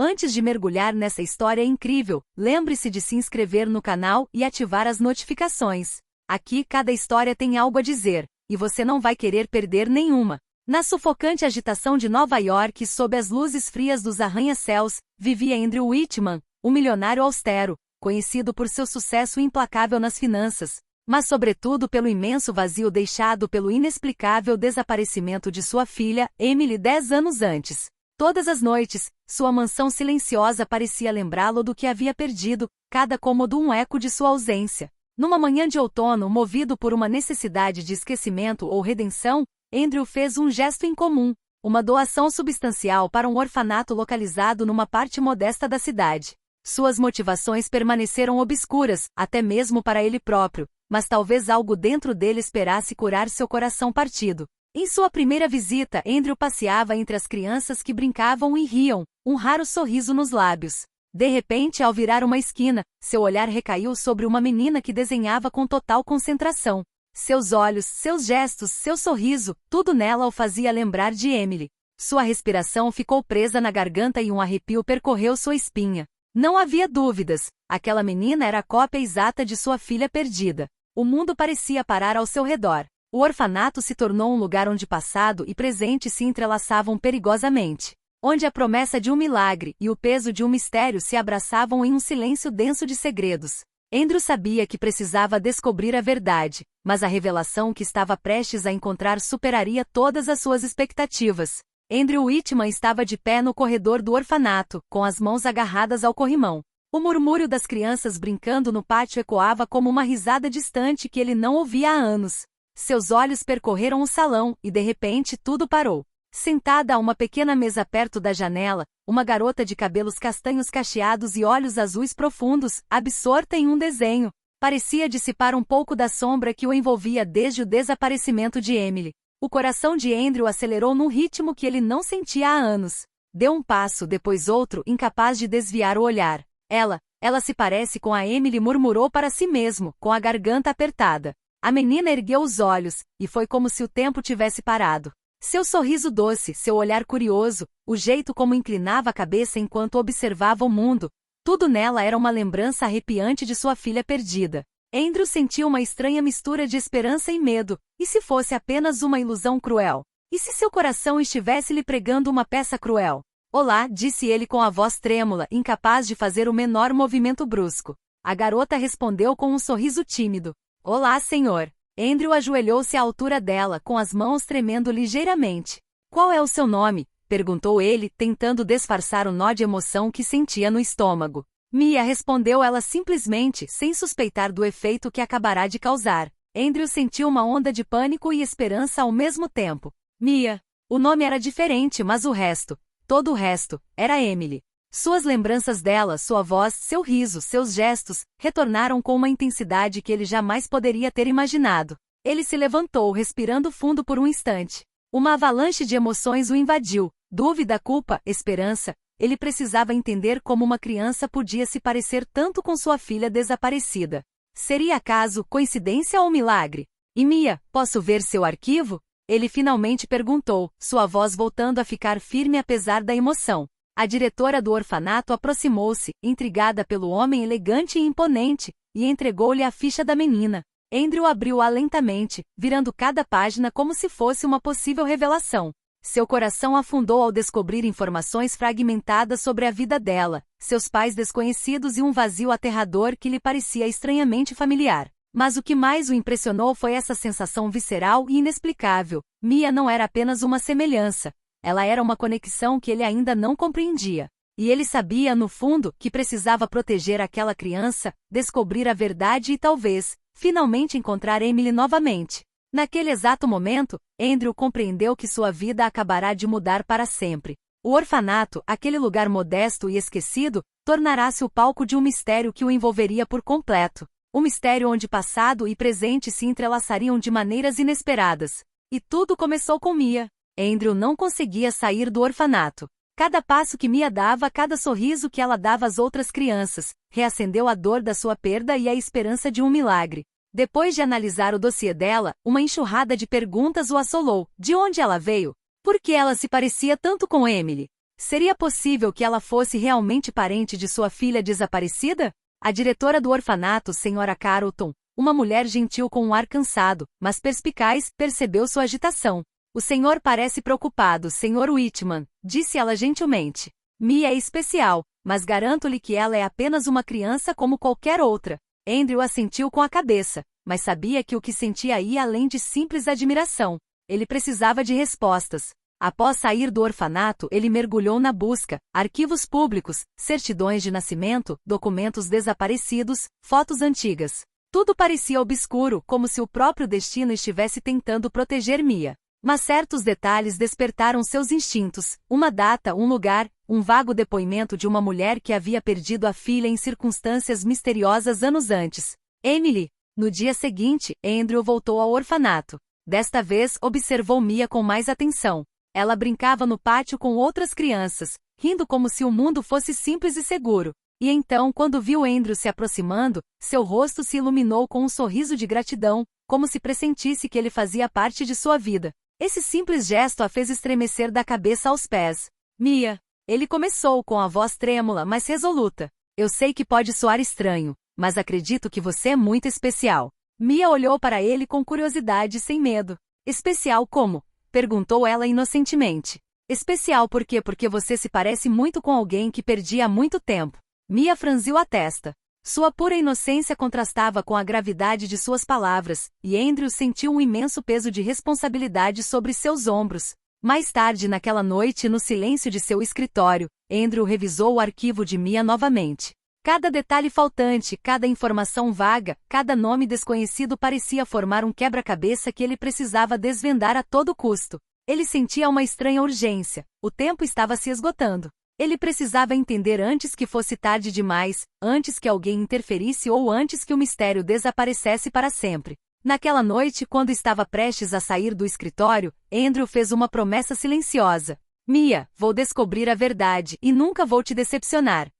Antes de mergulhar nessa história incrível, lembre-se de se inscrever no canal e ativar as notificações. Aqui cada história tem algo a dizer, e você não vai querer perder nenhuma. Na sufocante agitação de Nova York, sob as luzes frias dos arranha-céus, vivia Andrew Whitman, o milionário austero, conhecido por seu sucesso implacável nas finanças, mas sobretudo pelo imenso vazio deixado pelo inexplicável desaparecimento de sua filha, Emily, 10 anos antes. Todas as noites, sua mansão silenciosa parecia lembrá-lo do que havia perdido, cada cômodo um eco de sua ausência. Numa manhã de outono, movido por uma necessidade de esquecimento ou redenção, Andrew fez um gesto incomum, uma doação substancial para um orfanato localizado numa parte modesta da cidade. Suas motivações permaneceram obscuras, até mesmo para ele próprio, mas talvez algo dentro dele esperasse curar seu coração partido. Em sua primeira visita, Andrew passeava entre as crianças que brincavam e riam, um raro sorriso nos lábios. De repente, ao virar uma esquina, seu olhar recaiu sobre uma menina que desenhava com total concentração. Seus olhos, seus gestos, seu sorriso, tudo nela o fazia lembrar de Emily. Sua respiração ficou presa na garganta e um arrepio percorreu sua espinha. Não havia dúvidas, aquela menina era a cópia exata de sua filha perdida. O mundo parecia parar ao seu redor. O orfanato se tornou um lugar onde passado e presente se entrelaçavam perigosamente. Onde a promessa de um milagre e o peso de um mistério se abraçavam em um silêncio denso de segredos. Andrew sabia que precisava descobrir a verdade, mas a revelação que estava prestes a encontrar superaria todas as suas expectativas. Andrew Whitman estava de pé no corredor do orfanato, com as mãos agarradas ao corrimão. O murmúrio das crianças brincando no pátio ecoava como uma risada distante que ele não ouvia há anos. Seus olhos percorreram o salão, e de repente tudo parou. Sentada a uma pequena mesa perto da janela, uma garota de cabelos castanhos cacheados e olhos azuis profundos, absorta em um desenho, parecia dissipar um pouco da sombra que o envolvia desde o desaparecimento de Emily. O coração de Andrew acelerou num ritmo que ele não sentia há anos. Deu um passo, depois outro, incapaz de desviar o olhar. Ela se parece com a Emily, murmurou para si mesmo, com a garganta apertada. A menina ergueu os olhos, e foi como se o tempo tivesse parado. Seu sorriso doce, seu olhar curioso, o jeito como inclinava a cabeça enquanto observava o mundo, tudo nela era uma lembrança arrepiante de sua filha perdida. Andrew sentiu uma estranha mistura de esperança e medo. E se fosse apenas uma ilusão cruel? E se seu coração estivesse lhe pregando uma peça cruel? Olá, disse ele com a voz trêmula, incapaz de fazer o menor movimento brusco. A garota respondeu com um sorriso tímido. Olá, senhor. Andrew ajoelhou-se à altura dela, com as mãos tremendo ligeiramente. Qual é o seu nome? Perguntou ele, tentando disfarçar o nó de emoção que sentia no estômago. Mia, respondeu ela simplesmente, sem suspeitar do efeito que acabará de causar. Andrew sentiu uma onda de pânico e esperança ao mesmo tempo. Mia. O nome era diferente, mas o resto, todo o resto, era Emily. Suas lembranças dela, sua voz, seu riso, seus gestos, retornaram com uma intensidade que ele jamais poderia ter imaginado. Ele se levantou, respirando fundo por um instante. Uma avalanche de emoções o invadiu. Dúvida, culpa, esperança. Ele precisava entender como uma criança podia se parecer tanto com sua filha desaparecida. Seria acaso, coincidência ou milagre? E Mia, posso ver seu arquivo? Ele finalmente perguntou, sua voz voltando a ficar firme apesar da emoção. A diretora do orfanato aproximou-se, intrigada pelo homem elegante e imponente, e entregou-lhe a ficha da menina. Andrew abriu-a lentamente, virando cada página como se fosse uma possível revelação. Seu coração afundou ao descobrir informações fragmentadas sobre a vida dela, seus pais desconhecidos e um vazio aterrador que lhe parecia estranhamente familiar. Mas o que mais o impressionou foi essa sensação visceral e inexplicável. Mia não era apenas uma semelhança. Ela era uma conexão que ele ainda não compreendia. E ele sabia, no fundo, que precisava proteger aquela criança, descobrir a verdade e talvez, finalmente encontrar Emily novamente. Naquele exato momento, Andrew compreendeu que sua vida acabará de mudar para sempre. O orfanato, aquele lugar modesto e esquecido, tornará-se o palco de um mistério que o envolveria por completo. Um mistério onde passado e presente se entrelaçariam de maneiras inesperadas. E tudo começou com Mia. Andrew não conseguia sair do orfanato. Cada passo que Mia dava, cada sorriso que ela dava às outras crianças, reacendeu a dor da sua perda e a esperança de um milagre. Depois de analisar o dossiê dela, uma enxurrada de perguntas o assolou. De onde ela veio? Por que ela se parecia tanto com Emily? Seria possível que ela fosse realmente parente de sua filha desaparecida? A diretora do orfanato, Sra. Carlton, uma mulher gentil com um ar cansado, mas perspicaz, percebeu sua agitação. O senhor parece preocupado, Sr. Whitman, disse ela gentilmente. Mia é especial, mas garanto-lhe que ela é apenas uma criança como qualquer outra. Andrew assentiu com a cabeça, mas sabia que o que sentia ia além de simples admiração. Ele precisava de respostas. Após sair do orfanato, ele mergulhou na busca: arquivos públicos, certidões de nascimento, documentos desaparecidos, fotos antigas. Tudo parecia obscuro, como se o próprio destino estivesse tentando proteger Mia. Mas certos detalhes despertaram seus instintos: uma data, um lugar, um vago depoimento de uma mulher que havia perdido a filha em circunstâncias misteriosas anos antes. Emily. No dia seguinte, Andrew voltou ao orfanato. Desta vez, observou Mia com mais atenção. Ela brincava no pátio com outras crianças, rindo como se o mundo fosse simples e seguro. E então, quando viu Andrew se aproximando, seu rosto se iluminou com um sorriso de gratidão, como se pressentisse que ele fazia parte de sua vida. Esse simples gesto a fez estremecer da cabeça aos pés. Mia. Ele começou com a voz trêmula, mas resoluta. Eu sei que pode soar estranho, mas acredito que você é muito especial. Mia olhou para ele com curiosidade e sem medo. Especial como? Perguntou ela inocentemente. Especial por quê? Porque você se parece muito com alguém que perdi há muito tempo. Mia franziu a testa. Sua pura inocência contrastava com a gravidade de suas palavras, e Andrew sentiu um imenso peso de responsabilidade sobre seus ombros. Mais tarde naquela noite, no silêncio de seu escritório, Andrew revisou o arquivo de Mia novamente. Cada detalhe faltante, cada informação vaga, cada nome desconhecido parecia formar um quebra-cabeça que ele precisava desvendar a todo custo. Ele sentia uma estranha urgência. O tempo estava se esgotando. Ele precisava entender antes que fosse tarde demais, antes que alguém interferisse ou antes que o mistério desaparecesse para sempre. Naquela noite, quando estava prestes a sair do escritório, Andrew fez uma promessa silenciosa. Mia, vou descobrir a verdade e nunca vou te decepcionar.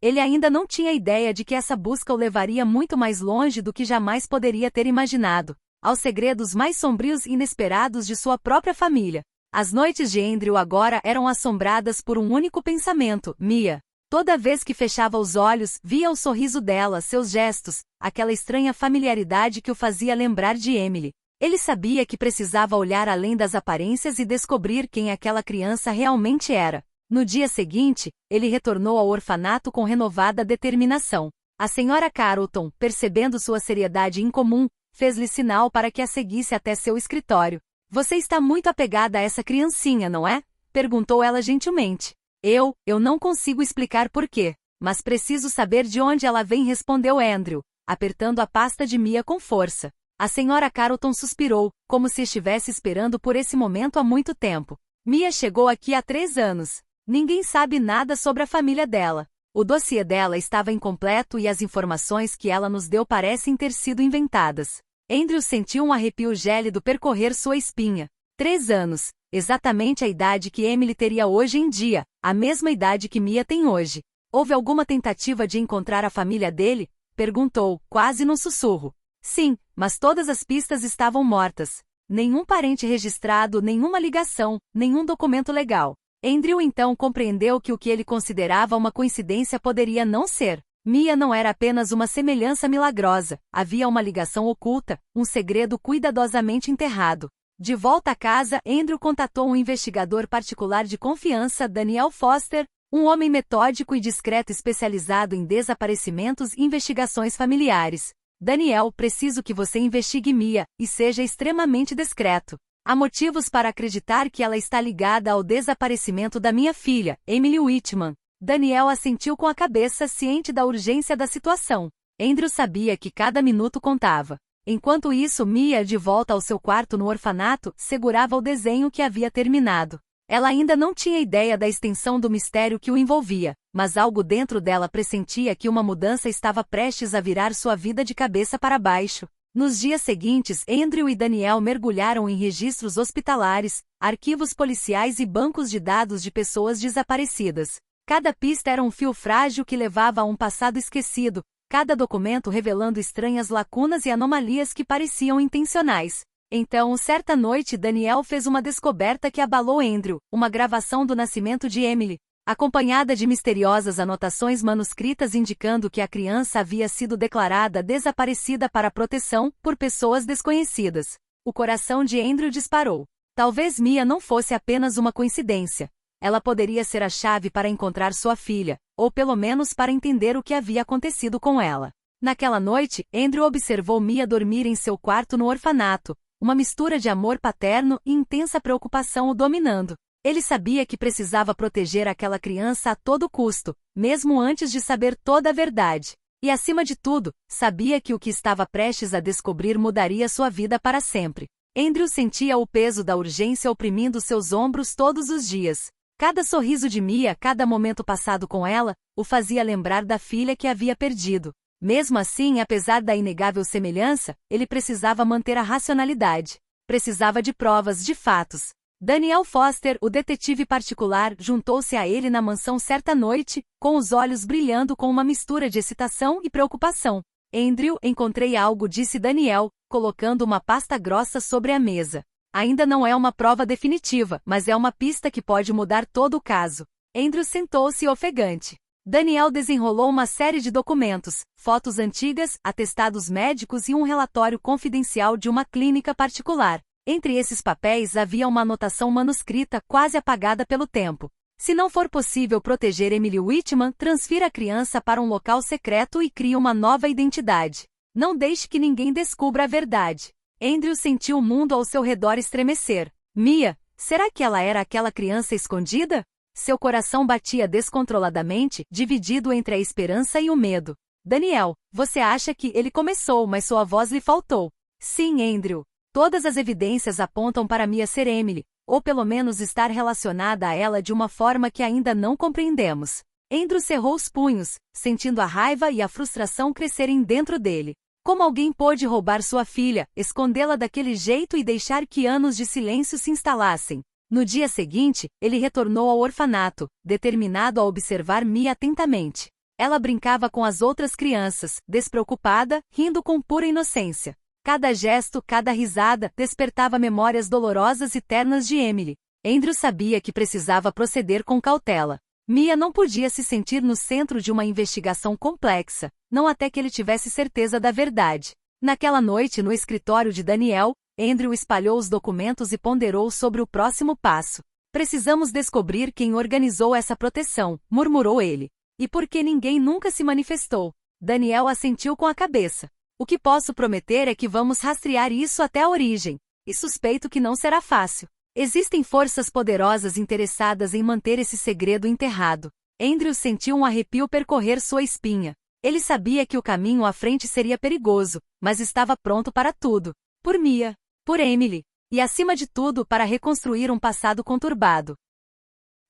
Ele ainda não tinha ideia de que essa busca o levaria muito mais longe do que jamais poderia ter imaginado, aos segredos mais sombrios e inesperados de sua própria família. As noites de Andrew agora eram assombradas por um único pensamento: Mia. Toda vez que fechava os olhos, via o sorriso dela, seus gestos, aquela estranha familiaridade que o fazia lembrar de Emily. Ele sabia que precisava olhar além das aparências e descobrir quem aquela criança realmente era. No dia seguinte, ele retornou ao orfanato com renovada determinação. A Sra. Carlton, percebendo sua seriedade incomum, fez-lhe sinal para que a seguisse até seu escritório. Você está muito apegada a essa criancinha, não é? Perguntou ela gentilmente. Eu não consigo explicar porquê, mas preciso saber de onde ela vem, respondeu Andrew, apertando a pasta de Mia com força. A Sra. Carlton suspirou, como se estivesse esperando por esse momento há muito tempo. Mia chegou aqui há 3 anos. Ninguém sabe nada sobre a família dela. O dossiê dela estava incompleto e as informações que ela nos deu parecem ter sido inventadas. Andrew sentiu um arrepio gélido percorrer sua espinha. 3 anos, exatamente a idade que Emily teria hoje em dia, a mesma idade que Mia tem hoje. Houve alguma tentativa de encontrar a família dele? Perguntou, quase num sussurro. Sim, mas todas as pistas estavam mortas. Nenhum parente registrado, nenhuma ligação, nenhum documento legal. Andrew então compreendeu que o que ele considerava uma coincidência poderia não ser. Mia não era apenas uma semelhança milagrosa, havia uma ligação oculta, um segredo cuidadosamente enterrado. De volta a casa, Andrew contatou um investigador particular de confiança, Daniel Foster, um homem metódico e discreto especializado em desaparecimentos e investigações familiares. Daniel, preciso que você investigue Mia, e seja extremamente discreto. Há motivos para acreditar que ela está ligada ao desaparecimento da minha filha, Emily Whitman. Daniel assentiu com a cabeça, ciente da urgência da situação. Andrew sabia que cada minuto contava. Enquanto isso, Mia, de volta ao seu quarto no orfanato, segurava o desenho que havia terminado. Ela ainda não tinha ideia da extensão do mistério que o envolvia, mas algo dentro dela pressentia que uma mudança estava prestes a virar sua vida de cabeça para baixo. Nos dias seguintes, Andrew e Daniel mergulharam em registros hospitalares, arquivos policiais e bancos de dados de pessoas desaparecidas. Cada pista era um fio frágil que levava a um passado esquecido, cada documento revelando estranhas lacunas e anomalias que pareciam intencionais. Então, certa noite, Daniel fez uma descoberta que abalou Andrew, uma gravação do nascimento de Emily, acompanhada de misteriosas anotações manuscritas indicando que a criança havia sido declarada desaparecida para proteção por pessoas desconhecidas. O coração de Andrew disparou. Talvez Mia não fosse apenas uma coincidência. Ela poderia ser a chave para encontrar sua filha, ou pelo menos para entender o que havia acontecido com ela. Naquela noite, Andrew observou Mia dormir em seu quarto no orfanato, uma mistura de amor paterno e intensa preocupação o dominando. Ele sabia que precisava proteger aquela criança a todo custo, mesmo antes de saber toda a verdade. E acima de tudo, sabia que o que estava prestes a descobrir mudaria sua vida para sempre. Andrew sentia o peso da urgência oprimindo seus ombros todos os dias. Cada sorriso de Mia, cada momento passado com ela, o fazia lembrar da filha que havia perdido. Mesmo assim, apesar da inegável semelhança, ele precisava manter a racionalidade. Precisava de provas, de fatos. Daniel Foster, o detetive particular, juntou-se a ele na mansão certa noite, com os olhos brilhando com uma mistura de excitação e preocupação. Andrew, encontrei algo, disse Daniel, colocando uma pasta grossa sobre a mesa. Ainda não é uma prova definitiva, mas é uma pista que pode mudar todo o caso. Andrew sentou-se ofegante. Daniel desenrolou uma série de documentos, fotos antigas, atestados médicos e um relatório confidencial de uma clínica particular. Entre esses papéis havia uma anotação manuscrita quase apagada pelo tempo. Se não for possível proteger Emily Whitman, transfira a criança para um local secreto e crie uma nova identidade. Não deixe que ninguém descubra a verdade. Andrew sentiu o mundo ao seu redor estremecer. Mia, será que ela era aquela criança escondida? Seu coração batia descontroladamente, dividido entre a esperança e o medo. Daniel, você acha que ele começou, mas sua voz lhe faltou. Sim, Andrew. Todas as evidências apontam para Mia ser Emily, ou pelo menos estar relacionada a ela de uma forma que ainda não compreendemos. Andrew cerrou os punhos, sentindo a raiva e a frustração crescerem dentro dele. Como alguém pôde roubar sua filha, escondê-la daquele jeito e deixar que anos de silêncio se instalassem? No dia seguinte, ele retornou ao orfanato, determinado a observar Mia atentamente. Ela brincava com as outras crianças, despreocupada, rindo com pura inocência. Cada gesto, cada risada, despertava memórias dolorosas e ternas de Emily. Andrew sabia que precisava proceder com cautela. Mia não podia se sentir no centro de uma investigação complexa, não até que ele tivesse certeza da verdade. Naquela noite, no escritório de Daniel, Andrew espalhou os documentos e ponderou sobre o próximo passo. Precisamos descobrir quem organizou essa proteção, murmurou ele. E por que ninguém nunca se manifestou? Daniel assentiu com a cabeça. O que posso prometer é que vamos rastrear isso até a origem. E suspeito que não será fácil. Existem forças poderosas interessadas em manter esse segredo enterrado. Andrew sentiu um arrepio percorrer sua espinha. Ele sabia que o caminho à frente seria perigoso, mas estava pronto para tudo. Por Mia, por Emily, e acima de tudo para reconstruir um passado conturbado.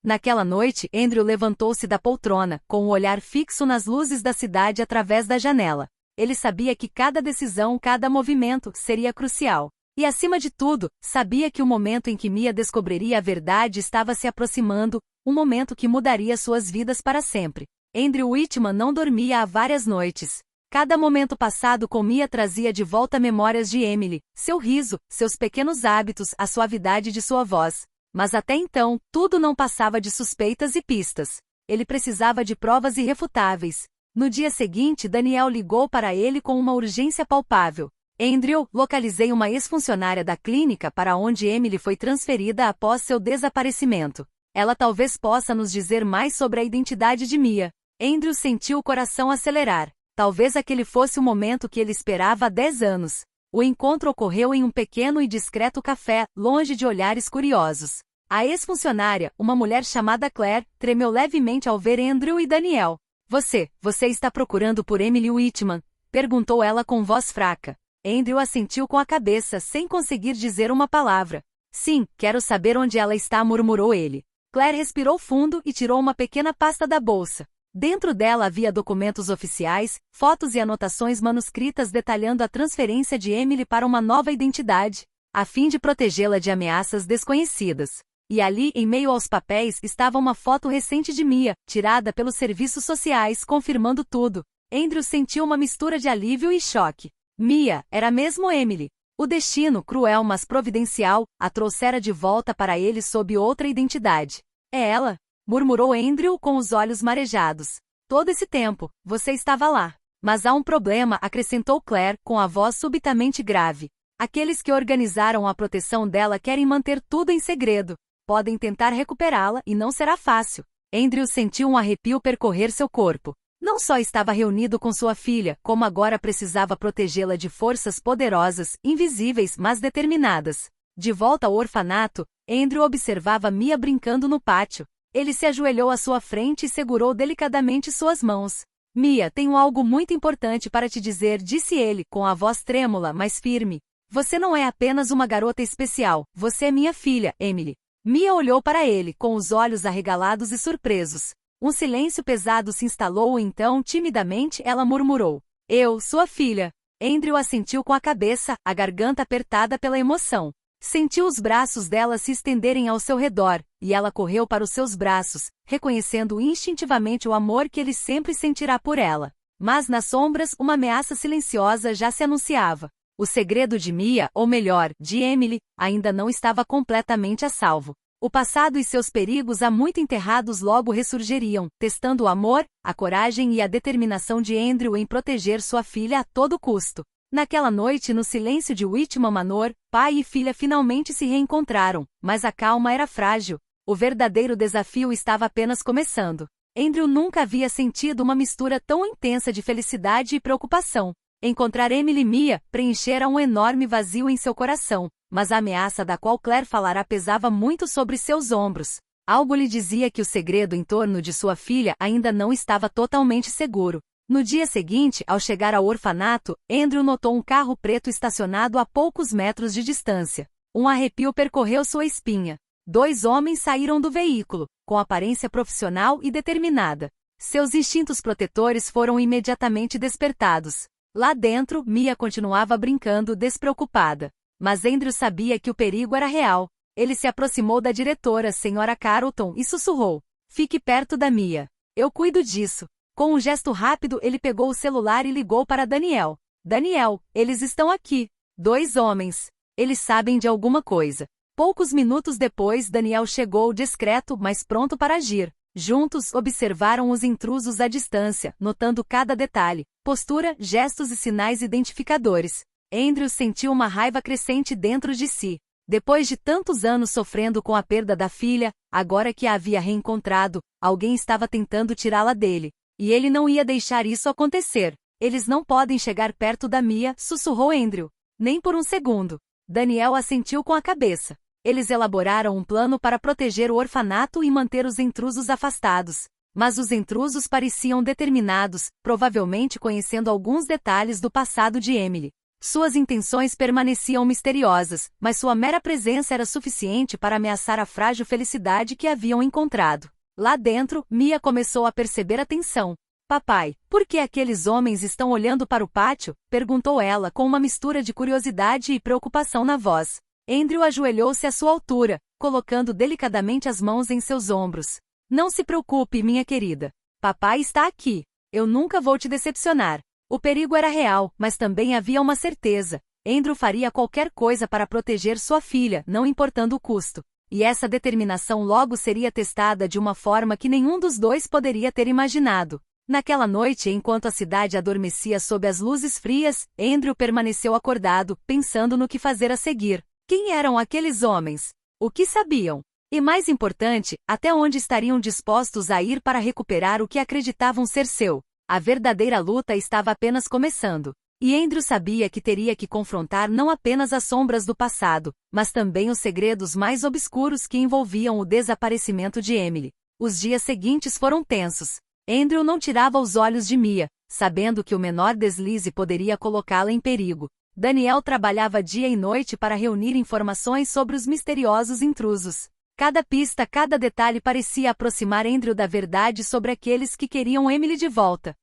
Naquela noite, Andrew levantou-se da poltrona, com o olhar fixo nas luzes da cidade através da janela. Ele sabia que cada decisão, cada movimento, seria crucial. E acima de tudo, sabia que o momento em que Mia descobriria a verdade estava se aproximando, um momento que mudaria suas vidas para sempre. Andrew Whitman não dormia há várias noites. Cada momento passado com Mia trazia de volta memórias de Emily, seu riso, seus pequenos hábitos, a suavidade de sua voz. Mas até então, tudo não passava de suspeitas e pistas. Ele precisava de provas irrefutáveis. No dia seguinte, Daniel ligou para ele com uma urgência palpável. Andrew, localizei uma ex-funcionária da clínica para onde Emily foi transferida após seu desaparecimento. Ela talvez possa nos dizer mais sobre a identidade de Mia. Andrew sentiu o coração acelerar. Talvez aquele fosse o momento que ele esperava há 10 anos. O encontro ocorreu em um pequeno e discreto café, longe de olhares curiosos. A ex-funcionária, uma mulher chamada Claire, tremeu levemente ao ver Andrew e Daniel. Você está procurando por Emily Whitman? Perguntou ela com voz fraca. Andrew assentiu com a cabeça, sem conseguir dizer uma palavra. Sim, quero saber onde ela está, murmurou ele. Claire respirou fundo e tirou uma pequena pasta da bolsa. Dentro dela havia documentos oficiais, fotos e anotações manuscritas detalhando a transferência de Emily para uma nova identidade, a fim de protegê-la de ameaças desconhecidas. E ali, em meio aos papéis, estava uma foto recente de Mia, tirada pelos serviços sociais, confirmando tudo. Andrew sentiu uma mistura de alívio e choque. Mia, era mesmo Emily. O destino, cruel mas providencial, a trouxera de volta para ele sob outra identidade. É ela, murmurou Andrew com os olhos marejados. Todo esse tempo, você estava lá. Mas há um problema, acrescentou Claire, com a voz subitamente grave. Aqueles que organizaram a proteção dela querem manter tudo em segredo. Podem tentar recuperá-la e não será fácil. Andrew sentiu um arrepio percorrer seu corpo. Não só estava reunido com sua filha, como agora precisava protegê-la de forças poderosas, invisíveis, mas determinadas. De volta ao orfanato, Andrew observava Mia brincando no pátio. Ele se ajoelhou à sua frente e segurou delicadamente suas mãos. Mia, tenho algo muito importante para te dizer, disse ele, com a voz trêmula, mas firme. Você não é apenas uma garota especial, você é minha filha, Emily. Mia olhou para ele, com os olhos arregalados e surpresos. Um silêncio pesado se instalou e então, timidamente, ela murmurou. Eu, sua filha. Andrew assentiu com a cabeça, a garganta apertada pela emoção. Sentiu os braços dela se estenderem ao seu redor, e ela correu para os seus braços, reconhecendo instintivamente o amor que ele sempre sentirá por ela. Mas nas sombras, uma ameaça silenciosa já se anunciava. O segredo de Mia, ou melhor, de Emily, ainda não estava completamente a salvo. O passado e seus perigos há muito enterrados logo ressurgiriam, testando o amor, a coragem e a determinação de Andrew em proteger sua filha a todo custo. Naquela noite, no silêncio de Whitman Manor, pai e filha finalmente se reencontraram, mas a calma era frágil. O verdadeiro desafio estava apenas começando. Andrew nunca havia sentido uma mistura tão intensa de felicidade e preocupação. Encontrar Emily e Mia preenchera um enorme vazio em seu coração, mas a ameaça da qual Claire falará pesava muito sobre seus ombros. Algo lhe dizia que o segredo em torno de sua filha ainda não estava totalmente seguro. No dia seguinte, ao chegar ao orfanato, Andrew notou um carro preto estacionado a poucos metros de distância. Um arrepio percorreu sua espinha. 2 homens saíram do veículo, com aparência profissional e determinada. Seus instintos protetores foram imediatamente despertados. Lá dentro, Mia continuava brincando despreocupada. Mas Andrew sabia que o perigo era real. Ele se aproximou da diretora, Sra. Carlton, e sussurrou. Fique perto da Mia. Eu cuido disso. Com um gesto rápido, ele pegou o celular e ligou para Daniel. Daniel, eles estão aqui. 2 homens. Eles sabem de alguma coisa. Poucos minutos depois, Daniel chegou discreto, mas pronto para agir. Juntos, observaram os intrusos à distância, notando cada detalhe, postura, gestos e sinais identificadores. Andrew sentiu uma raiva crescente dentro de si. Depois de tantos anos sofrendo com a perda da filha, agora que a havia reencontrado, alguém estava tentando tirá-la dele. E ele não ia deixar isso acontecer. Eles não podem chegar perto da Mia, sussurrou Andrew. Nem por um segundo. Daniel assentiu com a cabeça. Eles elaboraram um plano para proteger o orfanato e manter os intrusos afastados. Mas os intrusos pareciam determinados, provavelmente conhecendo alguns detalhes do passado de Emily. Suas intenções permaneciam misteriosas, mas sua mera presença era suficiente para ameaçar a frágil felicidade que haviam encontrado. Lá dentro, Mia começou a perceber a tensão. Papai, por que aqueles homens estão olhando para o pátio? Perguntou ela com uma mistura de curiosidade e preocupação na voz. Andrew ajoelhou-se à sua altura, colocando delicadamente as mãos em seus ombros. Não se preocupe, minha querida. Papai está aqui. Eu nunca vou te decepcionar. O perigo era real, mas também havia uma certeza. Andrew faria qualquer coisa para proteger sua filha, não importando o custo. E essa determinação logo seria testada de uma forma que nenhum dos dois poderia ter imaginado. Naquela noite, enquanto a cidade adormecia sob as luzes frias, Andrew permaneceu acordado, pensando no que fazer a seguir. Quem eram aqueles homens? O que sabiam? E mais importante, até onde estariam dispostos a ir para recuperar o que acreditavam ser seu? A verdadeira luta estava apenas começando. E Andrew sabia que teria que confrontar não apenas as sombras do passado, mas também os segredos mais obscuros que envolviam o desaparecimento de Emily. Os dias seguintes foram tensos. Andrew não tirava os olhos de Mia, sabendo que o menor deslize poderia colocá-la em perigo. Daniel trabalhava dia e noite para reunir informações sobre os misteriosos intrusos. Cada pista, cada detalhe parecia aproximar Andrew da verdade sobre aqueles que queriam Emily de volta.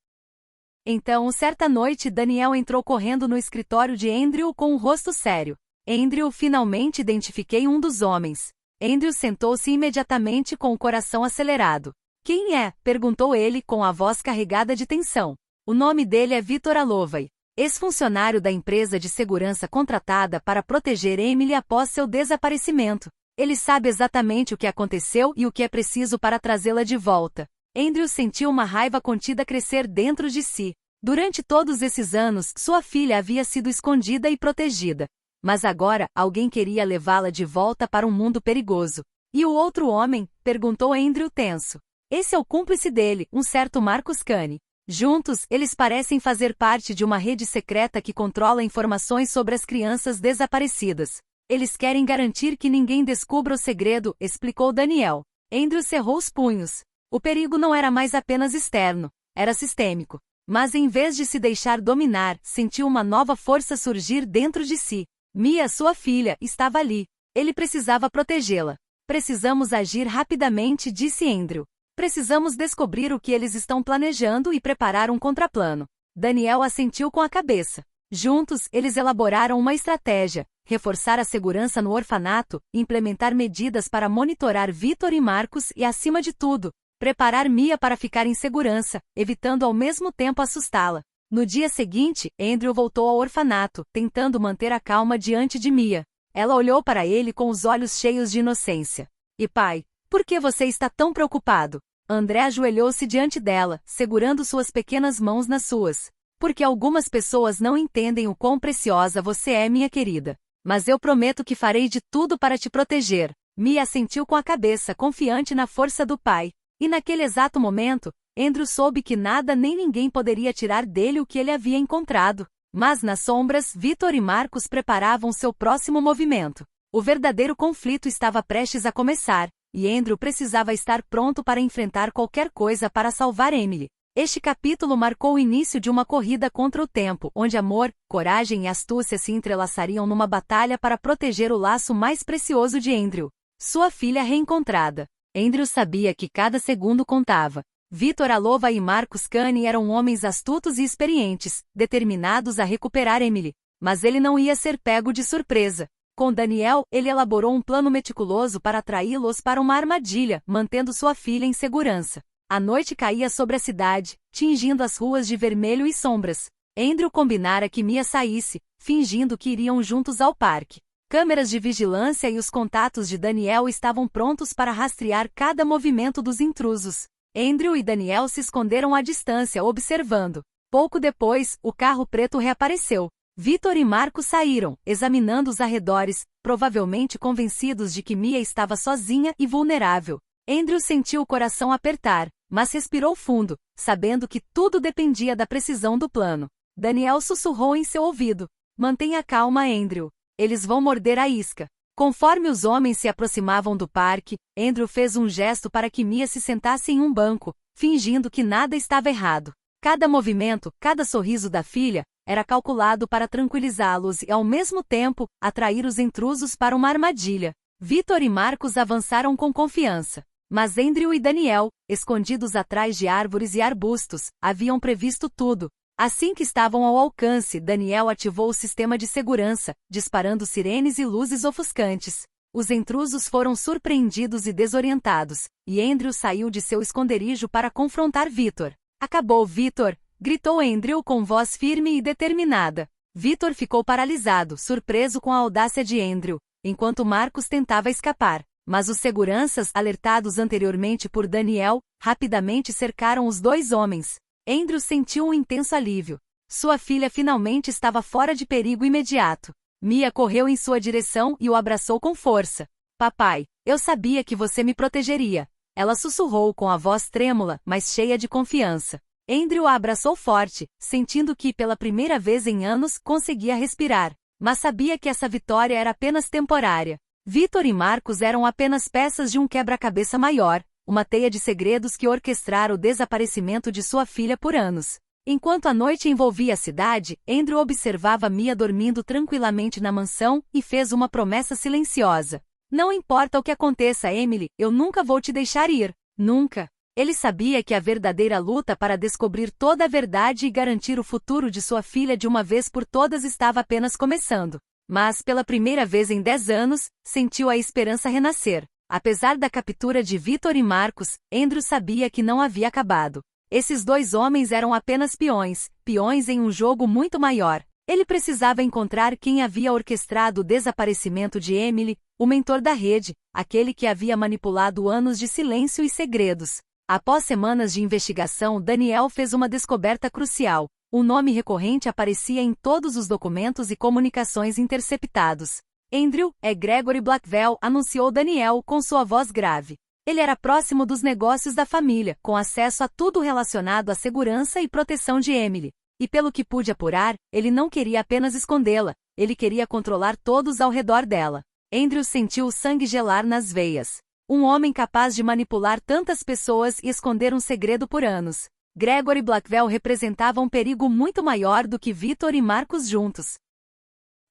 Então, certa noite, Daniel entrou correndo no escritório de Andrew com um rosto sério. Andrew, finalmente identifiquei um dos homens. Andrew sentou-se imediatamente com o coração acelerado. Quem é? Perguntou ele com a voz carregada de tensão. O nome dele é Victor Alloway. ex-funcionário da empresa de segurança contratada para proteger Emily após seu desaparecimento. Ele sabe exatamente o que aconteceu e o que é preciso para trazê-la de volta. Andrew sentiu uma raiva contida crescer dentro de si. Durante todos esses anos, sua filha havia sido escondida e protegida. Mas agora, alguém queria levá-la de volta para um mundo perigoso. E o outro homem? Perguntou Andrew tenso. Esse é o cúmplice dele, um certo Marcus Kane. Juntos, eles parecem fazer parte de uma rede secreta que controla informações sobre as crianças desaparecidas. Eles querem garantir que ninguém descubra o segredo, explicou Daniel. Andrew cerrou os punhos. O perigo não era mais apenas externo, era sistêmico. Mas em vez de se deixar dominar, sentiu uma nova força surgir dentro de si. Mia, sua filha, estava ali. Ele precisava protegê-la. Precisamos agir rapidamente, disse Andrew. Precisamos descobrir o que eles estão planejando e preparar um contraplano. Daniel assentiu com a cabeça. Juntos, eles elaboraram uma estratégia: reforçar a segurança no orfanato, implementar medidas para monitorar Victor e Marcus e, acima de tudo, preparar Mia para ficar em segurança, evitando ao mesmo tempo assustá-la. No dia seguinte, Andrew voltou ao orfanato, tentando manter a calma diante de Mia. Ela olhou para ele com os olhos cheios de inocência. E pai, por que você está tão preocupado? André ajoelhou-se diante dela, segurando suas pequenas mãos nas suas. Porque algumas pessoas não entendem o quão preciosa você é, minha querida. Mas eu prometo que farei de tudo para te proteger. Mia assentiu com a cabeça, confiante na força do pai. E naquele exato momento, Andrew soube que nada nem ninguém poderia tirar dele o que ele havia encontrado. Mas nas sombras, Victor e Marcus preparavam seu próximo movimento. O verdadeiro conflito estava prestes a começar, e Andrew precisava estar pronto para enfrentar qualquer coisa para salvar Emily. Este capítulo marcou o início de uma corrida contra o tempo, onde amor, coragem e astúcia se entrelaçariam numa batalha para proteger o laço mais precioso de Andrew, sua filha reencontrada. Andrew sabia que cada segundo contava. Victor Alova e Marcus Kane eram homens astutos e experientes, determinados a recuperar Emily. Mas ele não ia ser pego de surpresa. Com Daniel, ele elaborou um plano meticuloso para atraí-los para uma armadilha, mantendo sua filha em segurança. A noite caía sobre a cidade, tingindo as ruas de vermelho e sombras. Andrew combinara que Mia saísse, fingindo que iriam juntos ao parque. Câmeras de vigilância e os contatos de Daniel estavam prontos para rastrear cada movimento dos intrusos. Andrew e Daniel se esconderam à distância, observando. Pouco depois, o carro preto reapareceu. Victor e Marcos saíram, examinando os arredores, provavelmente convencidos de que Mia estava sozinha e vulnerável. Andrew sentiu o coração apertar, mas respirou fundo, sabendo que tudo dependia da precisão do plano. Daniel sussurrou em seu ouvido. Mantenha calma, Andrew. Eles vão morder a isca. Conforme os homens se aproximavam do parque, Andrew fez um gesto para que Mia se sentasse em um banco, fingindo que nada estava errado. Cada movimento, cada sorriso da filha, era calculado para tranquilizá-los e, ao mesmo tempo, atrair os intrusos para uma armadilha. Victor e Marcos avançaram com confiança. Mas Andrew e Daniel, escondidos atrás de árvores e arbustos, haviam previsto tudo. Assim que estavam ao alcance, Daniel ativou o sistema de segurança, disparando sirenes e luzes ofuscantes. Os intrusos foram surpreendidos e desorientados, e Andrew saiu de seu esconderijo para confrontar Victor. Acabou, Victor! Gritou Andrew com voz firme e determinada. Victor ficou paralisado, surpreso com a audácia de Andrew, enquanto Marcos tentava escapar. Mas os seguranças, alertados anteriormente por Daniel, rapidamente cercaram os dois homens. Andrew sentiu um intenso alívio. Sua filha finalmente estava fora de perigo imediato. Mia correu em sua direção e o abraçou com força. Papai, eu sabia que você me protegeria. Ela sussurrou com a voz trêmula, mas cheia de confiança. Andrew a abraçou forte, sentindo que, pela primeira vez em anos, conseguia respirar. Mas sabia que essa vitória era apenas temporária. Victor e Marcos eram apenas peças de um quebra-cabeça maior, uma teia de segredos que orquestrara o desaparecimento de sua filha por anos. Enquanto a noite envolvia a cidade, Andrew observava Mia dormindo tranquilamente na mansão e fez uma promessa silenciosa. Não importa o que aconteça, Emily, eu nunca vou te deixar ir. Nunca. Ele sabia que a verdadeira luta para descobrir toda a verdade e garantir o futuro de sua filha de uma vez por todas estava apenas começando. Mas, pela primeira vez em 10 anos, sentiu a esperança renascer. Apesar da captura de Victor e Marcos, Andrew sabia que não havia acabado. Esses dois homens eram apenas peões em um jogo muito maior. Ele precisava encontrar quem havia orquestrado o desaparecimento de Emily, o mentor da rede, aquele que havia manipulado anos de silêncio e segredos. Após semanas de investigação, Daniel fez uma descoberta crucial. Um nome recorrente aparecia em todos os documentos e comunicações interceptados. Andrew Gregory Blackwell, anunciou Daniel com sua voz grave. Ele era próximo dos negócios da família, com acesso a tudo relacionado à segurança e proteção de Emily. E pelo que pude apurar, ele não queria apenas escondê-la, ele queria controlar todos ao redor dela. Andrew sentiu o sangue gelar nas veias. Um homem capaz de manipular tantas pessoas e esconder um segredo por anos. Gregory Blackwell representava um perigo muito maior do que Victor e Marcus juntos.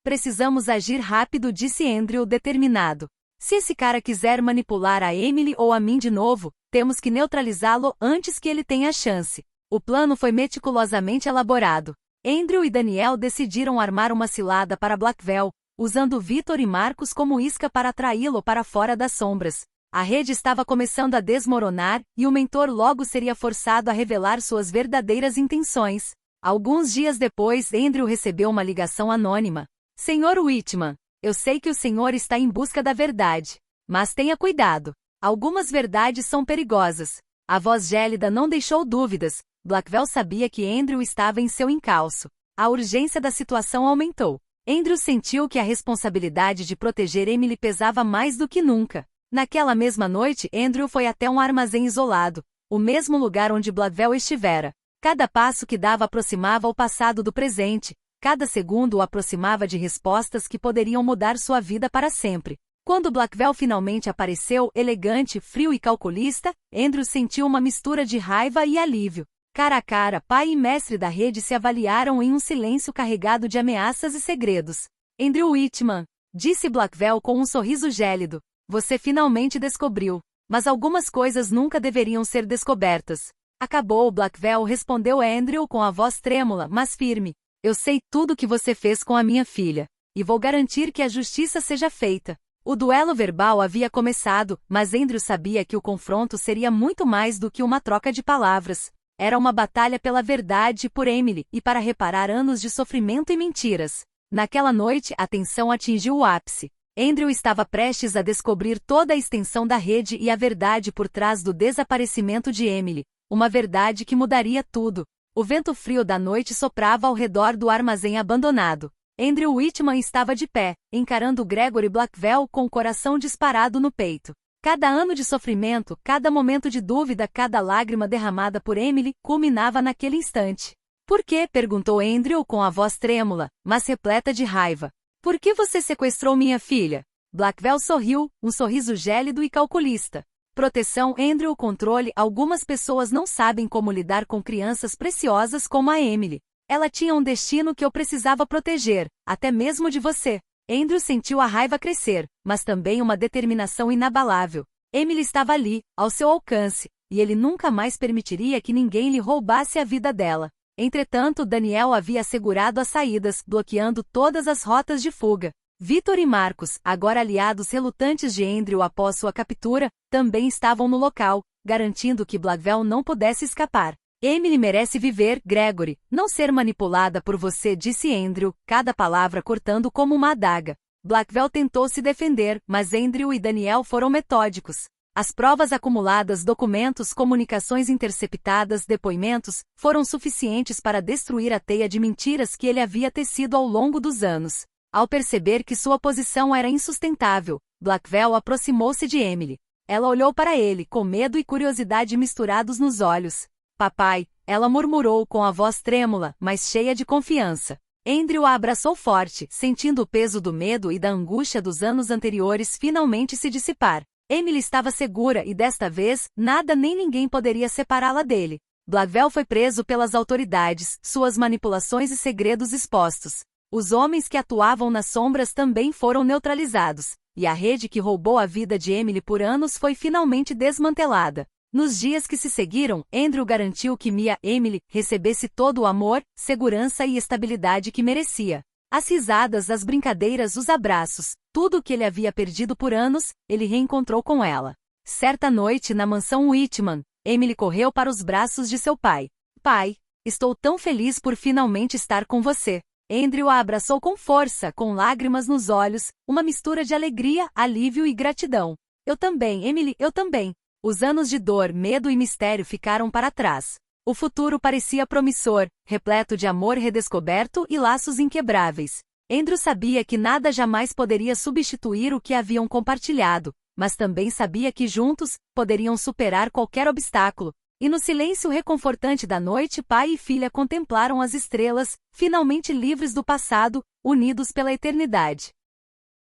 Precisamos agir rápido, disse Andrew determinado. Se esse cara quiser manipular a Emily ou a mim de novo, temos que neutralizá-lo antes que ele tenha chance. O plano foi meticulosamente elaborado. Andrew e Daniel decidiram armar uma cilada para Blackwell, usando Victor e Marcus como isca para atraí-lo para fora das sombras. A rede estava começando a desmoronar, e o mentor logo seria forçado a revelar suas verdadeiras intenções. Alguns dias depois, Andrew recebeu uma ligação anônima. Senhor Whitman, eu sei que o senhor está em busca da verdade. Mas tenha cuidado. Algumas verdades são perigosas. A voz gélida não deixou dúvidas. Blackwell sabia que Andrew estava em seu encalço. A urgência da situação aumentou. Andrew sentiu que a responsabilidade de proteger Emily pesava mais do que nunca. Naquela mesma noite, Andrew foi até um armazém isolado, o mesmo lugar onde Blackwell estivera. Cada passo que dava aproximava o passado do presente, cada segundo o aproximava de respostas que poderiam mudar sua vida para sempre. Quando Blackwell finalmente apareceu, elegante, frio e calculista, Andrew sentiu uma mistura de raiva e alívio. Cara a cara, pai e mestre da rede se avaliaram em um silêncio carregado de ameaças e segredos. Andrew Whitman, disse Blackwell com um sorriso gélido. Você finalmente descobriu. Mas algumas coisas nunca deveriam ser descobertas. Acabou, Blackwell, respondeu Andrew com a voz trêmula, mas firme. Eu sei tudo o que você fez com a minha filha. E vou garantir que a justiça seja feita. O duelo verbal havia começado, mas Andrew sabia que o confronto seria muito mais do que uma troca de palavras. Era uma batalha pela verdade por Emily e para reparar anos de sofrimento e mentiras. Naquela noite, a tensão atingiu o ápice. Andrew estava prestes a descobrir toda a extensão da rede e a verdade por trás do desaparecimento de Emily. Uma verdade que mudaria tudo. O vento frio da noite soprava ao redor do armazém abandonado. Andrew Whitman estava de pé, encarando Gregory Blackwell com o coração disparado no peito. Cada ano de sofrimento, cada momento de dúvida, cada lágrima derramada por Emily, culminava naquele instante. Por quê? Perguntou Andrew com a voz trêmula, mas repleta de raiva. Por que você sequestrou minha filha? Blackwell sorriu, um sorriso gélido e calculista. Proteção, Andrew, controle. Algumas pessoas não sabem como lidar com crianças preciosas como a Emily. Ela tinha um destino que eu precisava proteger, até mesmo de você. Andrew sentiu a raiva crescer, mas também uma determinação inabalável. Emily estava ali, ao seu alcance, e ele nunca mais permitiria que ninguém lhe roubasse a vida dela. Entretanto, Daniel havia assegurado as saídas, bloqueando todas as rotas de fuga. Victor e Marcus, agora aliados relutantes de Andrew após sua captura, também estavam no local, garantindo que Blackwell não pudesse escapar. Emily merece viver, Gregory, não ser manipulada por você, disse Andrew, cada palavra cortando como uma adaga. Blackwell tentou se defender, mas Andrew e Daniel foram metódicos. As provas acumuladas, documentos, comunicações interceptadas, depoimentos, foram suficientes para destruir a teia de mentiras que ele havia tecido ao longo dos anos. Ao perceber que sua posição era insustentável, Blackwell aproximou-se de Emily. Ela olhou para ele, com medo e curiosidade misturados nos olhos. Papai, ela murmurou com a voz trêmula, mas cheia de confiança. Andrew a abraçou forte, sentindo o peso do medo e da angústia dos anos anteriores finalmente se dissipar. Emily estava segura e desta vez, nada nem ninguém poderia separá-la dele. Blackwell foi preso pelas autoridades, suas manipulações e segredos expostos. Os homens que atuavam nas sombras também foram neutralizados, e a rede que roubou a vida de Emily por anos foi finalmente desmantelada. Nos dias que se seguiram, Andrew garantiu que Emily recebesse todo o amor, segurança e estabilidade que merecia. As risadas, as brincadeiras, os abraços, tudo o que ele havia perdido por anos, ele reencontrou com ela. Certa noite na mansão Whitman, Emily correu para os braços de seu pai. Pai, estou tão feliz por finalmente estar com você. Andrew a abraçou com força, com lágrimas nos olhos, uma mistura de alegria, alívio e gratidão. Eu também, Emily, eu também. Os anos de dor, medo e mistério ficaram para trás. O futuro parecia promissor, repleto de amor redescoberto e laços inquebráveis. Andrew sabia que nada jamais poderia substituir o que haviam compartilhado, mas também sabia que juntos, poderiam superar qualquer obstáculo. E no silêncio reconfortante da noite, pai e filha contemplaram as estrelas, finalmente livres do passado, unidos pela eternidade.